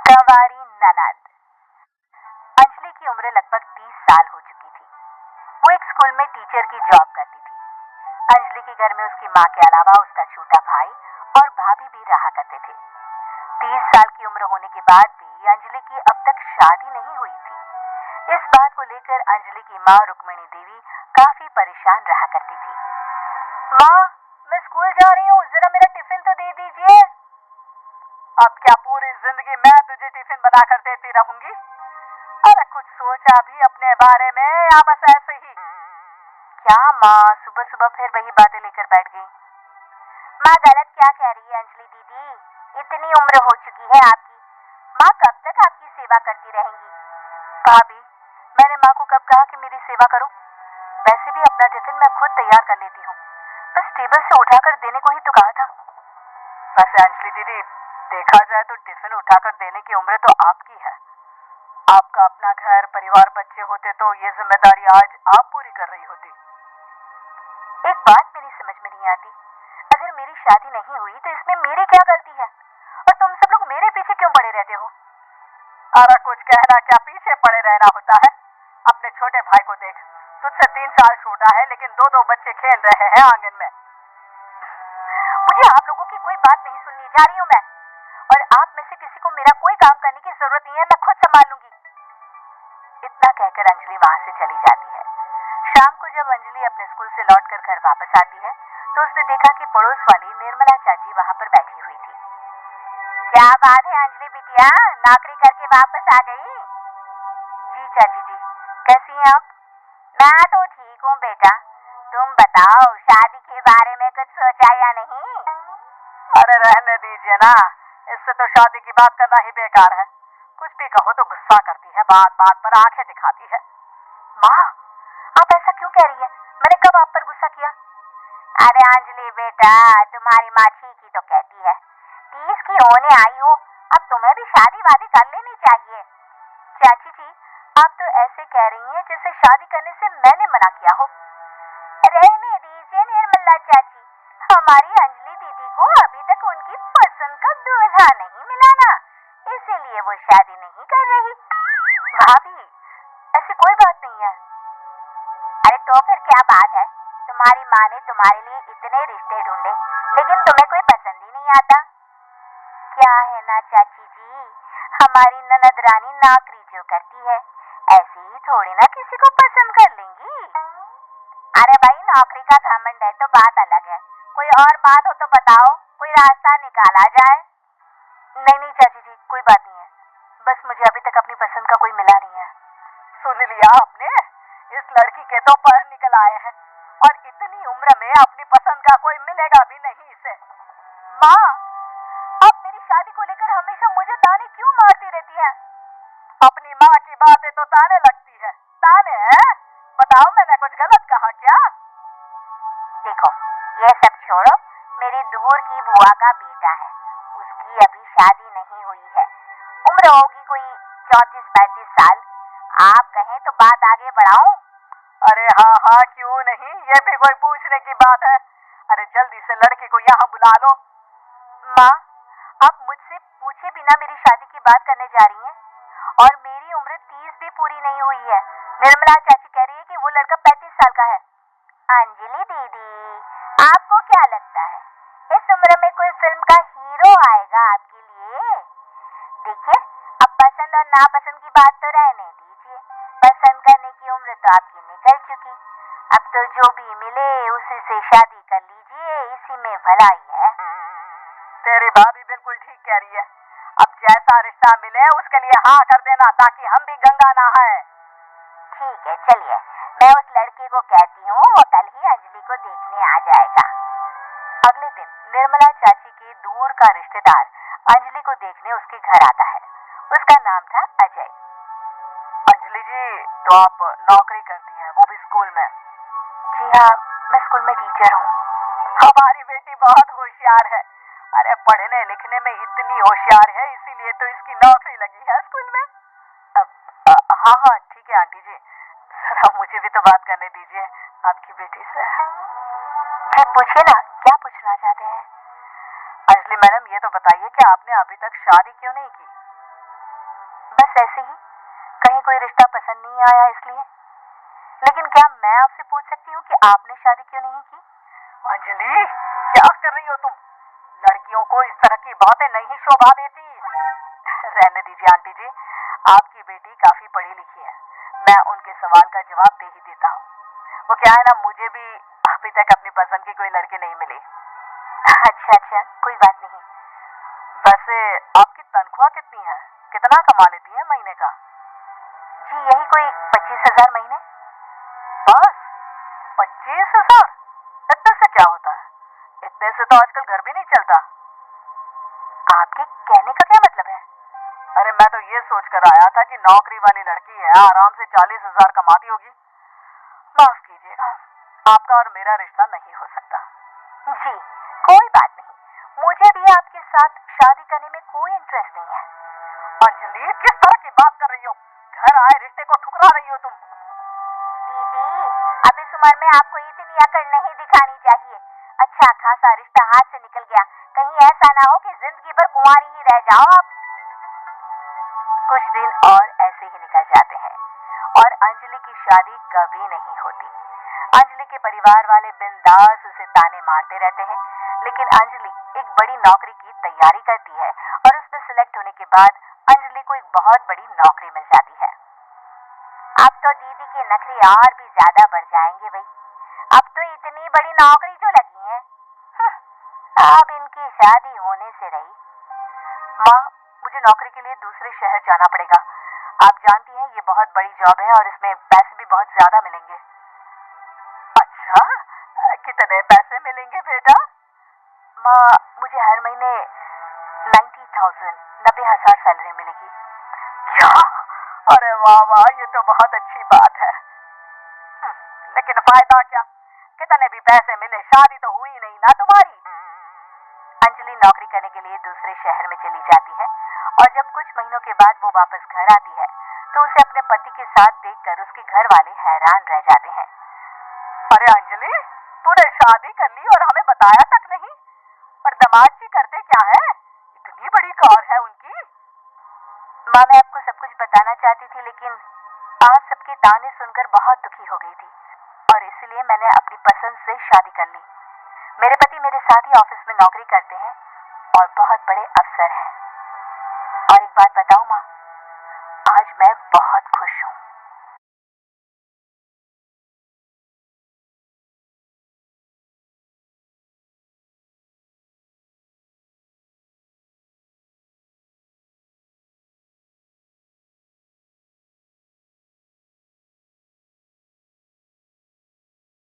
कंवारी ननद। अंजलि की उम्र लगभग 30 साल हो चुकी थी। वो एक स्कूल में टीचर की जॉब करती थी। अंजलि के घर में उसकी माँ के अलावा उसका छोटा भाई और भाभी भी रहा करते थे। 30 साल की उम्र होने के बाद भी अंजलि की अब तक शादी नहीं हुई थी। इस बात को लेकर अंजलि की माँ रुक्मिणी देवी काफी परेशान रहा करती थी। माँ, मैं स्कूल जा रही हूँ, जरा मेरा टिफिन तो दे दीजिए। अब क्या पूरी जिंदगी मैं तुझे टिफिन बनाकर देती रहूंगी? अरे कुछ सोचा भी अपने बारे में या बस ऐसे ही? क्या माँ, सुबह सुबह फिर वही बातें लेकर बैठ गई। माँ गलत क्या कह रही है अंजलि दीदी? इतनी उम्र हो चुकी है आपकी, माँ कब तक आपकी सेवा करती रहेंगी? भाभी, मैंने माँ को कब कहा कि मेरी सेवा करो? वैसे भी अपना टिफिन मैं खुद तैयार कर लेती हूँ, बस टेबल से उठाकर देने को ही तो कहा था। वैसे अंजलि दीदी, देखा जाए तो टिफिन उठाकर देने की उम्र तो आपकी है। आपका अपना घर परिवार बच्चे होते तो ये जिम्मेदारी आज आप पूरी कर रही होती। एक बात मेरी समझ में नहीं आती, अगर मेरी शादी नहीं हुई तो इसमें मेरी क्या गलती है और तुम सब लोग मेरे पीछे क्यों पड़े रहते हो? अरे कुछ कहना क्या, पीछे पड़े रहना होता है? अपने छोटे भाई को देख, तुझसे 3 साल छोटा है लेकिन दो दो बच्चे खेल रहे हैं आंगन में। मुझे आप लोगों की कोई बात नहीं सुननी, जा रही हूँ मैं। और आप में से किसी को मेरा कोई काम करने की जरूरत नहीं है, मैं खुद संभाल लूंगी। इतना कहकर अंजलि वहां से चली जाती है। शाम को जब अंजलि अपने स्कूल से लौटकर घर वापस आती है तो उसने देखा कि पड़ोस वाली निर्मला चाची वहां पर बैठी हुई थी। क्या बात है अंजलि बिटिया, नौकरी करके वापस आ गई? जी चाची जी, कैसी हैं आप? मैं तो ठीक हूँ बेटा, तुम बताओ शादी के बारे में कुछ सोचा या नहीं? अरे रहने दीजिए ना, इससे तो शादी की बात करना ही बेकार है। कुछ भी कहो तो गुस्सा करती है, बात बात पर आंखें दिखाती है। माँ, आप ऐसा क्यों कह रही है? मैंने कब आप पर गुस्सा किया? अरे अंजलि बेटा, तुम्हारी माँ ठीक ही तो कहती है। 30 की होने आई हो, अब तुम्हें भी शादी वादी कर लेनी चाहिए। चाची जी, आप तो ऐसे कह रही हैं जैसे शादी करने से मैंने मना किया हो। रहने दीजिए निर्मला चाची, हमारी अंजलि दीदी को अभी तक उनकी पसंद का दूल्हा नहीं मिला ना, इसीलिए वो शादी नहीं कर रही। भाभी, ऐसी कोई बात नहीं है। अरे तो फिर क्या बात है? तुम्हारी माँ ने तुम्हारे लिए इतने रिश्ते ढूंढे लेकिन तुम्हें कोई पसंद ही नहीं आता। क्या है ना चाची जी, हमारी ननद रानी नौकरी जो करती है, ऐसे ही थोड़ी ना किसी को पसंद कर लेंगी। अरे भाई, नौकरी का घमंड है तो बात अलग है, कोई और बात हो तो बताओ, कोई रास्ता निकाला जाए। नहीं नहीं चाची जी, कोई बात नहीं है, बस मुझे अभी तक अपनी पसंद का कोई मिला नहीं है। सुन लिया आपने, इस लड़की के तो पर निकल आए हैं और इतनी उम्र में अपनी पसंद का कोई मिलेगा भी नहीं इसे। माँ, आप मेरी शादी को लेकर हमेशा मुझे ताने क्यों मारती रहती हैं? अपनी माँ की बातें तो ताने लगती है। ताने हैं? बताओ, मैंने कुछ गलत कहा क्या? देखो, ये सब छोड़ो, मेरी दूर की बुआ का बेटा है, उसकी अभी शादी नहीं हुई है, उम्र होगी कोई 34-35 साल। आप कहें तो बात आगे बढ़ाऊं? अरे हाँ हाँ, क्यों नहीं, ये भी कोई पूछने की बात है। अरे जल्दी से लड़की को यहाँ बुला लो। माँ, आप मुझसे पूछे बिना मेरी शादी की बात करने जा रही हैं और मेरी उम्र 30 भी पूरी नहीं हुई है। निर्मला चाची कह रही है कि वो लड़का 35 साल का है। अंजलि दीदी, आपको क्या लगता है इस उम्र में कोई फिल्म का हीरो आएगा आपके लिए? देखिए, अब पसंद और नापसंद की बात तो रहने दीजिए, पसंद करने की उम्र तो आपकी निकल चुकी, अब तो जो भी मिले उसी से शादी कर लीजिए, इसी में भलाई है। तेरी भाभी बिल्कुल ठीक कह रही है, अब जैसा रिश्ता मिले उसके लिए हाँ कर देना ताकि हम भी गंगा नहाए। ठीक है, चलिए मैं उस लड़के को कहती हूँ, वो कल ही अंजलि को देखने आ जाएगा। अगले दिन निर्मला चाची के दूर का रिश्तेदार अंजलि को देखने उसके घर आता है। उसका नाम था अजय। अंजलि जी, तो आप नौकरी करती हैं, वो भी स्कूल में? जी हाँ, मैं स्कूल में टीचर हूँ। हमारी बेटी बहुत होशियार है। अरे पढ़ने लिखने में इतनी होशियार है, इसीलिए तो इसकी नौकरी लगी है स्कूल में। हाँ हाँ ठीक है आंटी जी, जरा मुझे भी तो बात करने दीजिए आपकी बेटी से। जी पूछिए ना, क्या पूछना चाहते हैं? अंजलि मैडम, ये तो बताइए कि आपने अभी तक शादी क्यों नहीं की? बस ऐसे ही, कहीं कोई रिश्ता पसंद नहीं आया इसलिए। लेकिन क्या मैं आपसे पूछ सकती हूँ कि आपने शादी क्यों नहीं की? अंजलि, क्या कर रही हो तुम? लड़कियों को इस तरह की बातें नहीं शोभा देती। रहने दीजिए आंटी जी, आपकी बेटी काफी पढ़ी लिखी है, मैं उनके सवाल का जवाब दे ही देता हूँ। वो क्या है ना, मुझे भी अभी तक अपनी पसंद की कोई लड़की नहीं मिली। अच्छा अच्छा, कोई बात नहीं। वैसे आपकी तनख्वाह कितनी है? कितना कमा लेती है महीने का? जी यही कोई 25,000 महीने। बस 25,000? इतने से क्या होता है? इतने से तो आजकल घर भी नहीं चलता। आपके कहने का क्या मतलब है? अरे मैं तो ये सोचकर आया था कि नौकरी वाली लड़की है, आराम से 40,000 कमाती होगी। माफ कीजिएगा, आपका और मेरा रिश्ता नहीं हो सकता। जी कोई बात नहीं, मुझे भी आपके साथ शादी करने में कोई इंटरेस्ट नहीं है। अंजलि, किस तरह की बात कर रही हो? घर आए रिश्ते को ठुकरा रही हो तुम। दीदी, अब इस उम्र में आपको इतनी अकड़ नहीं दिखानी चाहिए। अच्छा खासा रिश्ता हाथ से निकल गया, कहीं ऐसा ना हो कि जिंदगी भर कुंवारी ही रह जाओ आप। कुछ दिन और ऐसे ही निकल जाते हैं और अंजलि की शादी कभी नहीं होती। अंजलि के परिवार वाले बिंदास उसे ताने मारते रहते हैं, लेकिन अंजलि एक बड़ी नौकरी की तैयारी करती है और उसमें सिलेक्ट होने के बाद अंजलि को एक बहुत बड़ी नौकरी मिल जाती है। अब तो दीदी के नखरे और भी ज्यादा बढ़ जाएंगे भाई, अब तो इतनी बड़ी नौकरी जो लगी है, अब इनकी शादी होने से रही। माँ, मुझे नौकरी के लिए दूसरे शहर जाना पड़ेगा। आप जानती हैं ये बहुत बड़ी जॉब है और इसमें पैसे भी बहुत ज्यादा मिलेंगे। अच्छा, कितने पैसे मिलेंगे बेटा? माँ, मुझे हर महीने 90,000 90,000 सैलरी मिलेगी। क्या? अरे वाह वाह, ये तो बहुत अच्छी बात है। लेकिन फायदा क्या? कितने भी पैसे मिले, शादी तो हुई नहीं ना तुम्हारी। अंजलि नौकरी करने के लिए दूसरे शहर में चली जाती है और जब कुछ महीनों के बाद वो वापस घर आती है तो उसे अपने पति के साथ देखकर उसके घर वाले हैरान रह जाते हैं। अरे अंजलि, तूने शादी कर ली और हमें बताया तक नहीं। और दामाद जी करते क्या है? इतनी बड़ी कार है उनकी। माँ, मैं आपको सब कुछ बताना चाहती थी, लेकिन आप सबके ताने सुनकर बहुत दुखी हो गई थी और इसलिए मैंने अपनी पसंद से शादी कर ली। मेरे पति मेरे साथ ही ऑफिस में नौकरी करते हैं और बहुत बड़े अफसर हैं। और एक बात बताऊं माँ, आज मैं